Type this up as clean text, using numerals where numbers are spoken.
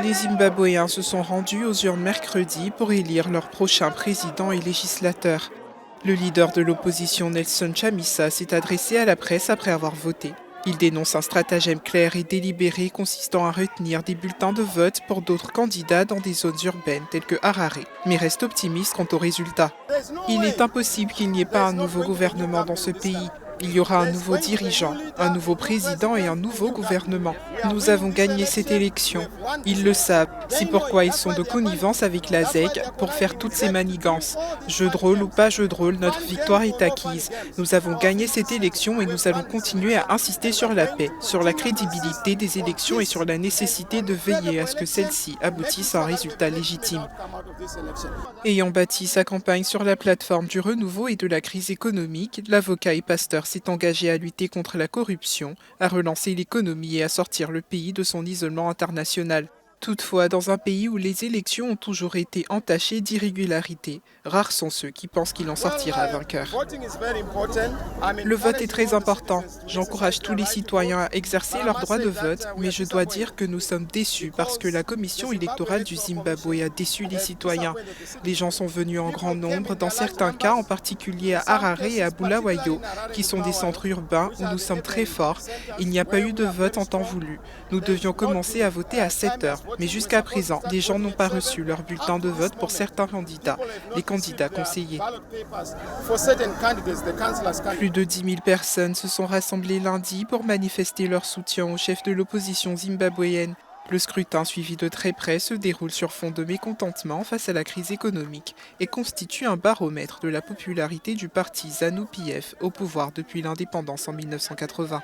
Les Zimbabwéens se sont rendus aux urnes mercredi pour élire leur prochain président et législateur. Le leader de l'opposition Nelson Chamisa s'est adressé à la presse après avoir voté. Il dénonce un stratagème clair et délibéré consistant à retenir des bulletins de vote pour d'autres candidats dans des zones urbaines telles que Harare, mais reste optimiste quant aux résultats. Il est impossible qu'il n'y ait pas un nouveau gouvernement dans ce pays. Il y aura un nouveau dirigeant, un nouveau président et un nouveau gouvernement. Nous avons gagné cette élection. Ils le savent. C'est pourquoi ils sont de connivence avec la ZEC pour faire toutes ces manigances. Jeu de rôle ou pas jeu de rôle, notre victoire est acquise. Nous avons gagné cette élection et nous allons continuer à insister sur la paix, sur la crédibilité des élections et sur la nécessité de veiller à ce que celles-ci aboutissent à un résultat légitime. Ayant bâti sa campagne sur la plateforme du renouveau et de la crise économique, l'avocat et pasteur s'est engagé à lutter contre la corruption, à relancer l'économie et à sortir le pays de son isolement international. Toutefois, dans un pays où les élections ont toujours été entachées d'irrégularités, rares sont ceux qui pensent qu'il en sortira vainqueur. Le vote est très important. J'encourage tous les citoyens à exercer leur droit de vote, mais je dois dire que nous sommes déçus parce que la commission électorale du Zimbabwe a déçu les citoyens. Les gens sont venus en grand nombre, dans certains cas, en particulier à Harare et à Bulawayo, qui sont des centres urbains où nous sommes très forts. Il n'y a pas eu de vote en temps voulu. Nous devions commencer à voter à 7 heures. Mais jusqu'à présent, les gens n'ont pas reçu leur bulletin de vote pour certains candidats, les candidats conseillés. Plus de 10 000 personnes se sont rassemblées lundi pour manifester leur soutien au chef de l'opposition zimbabwéenne. Le scrutin suivi de très près se déroule sur fond de mécontentement face à la crise économique et constitue un baromètre de la popularité du parti ZANU-PF au pouvoir depuis l'indépendance en 1980.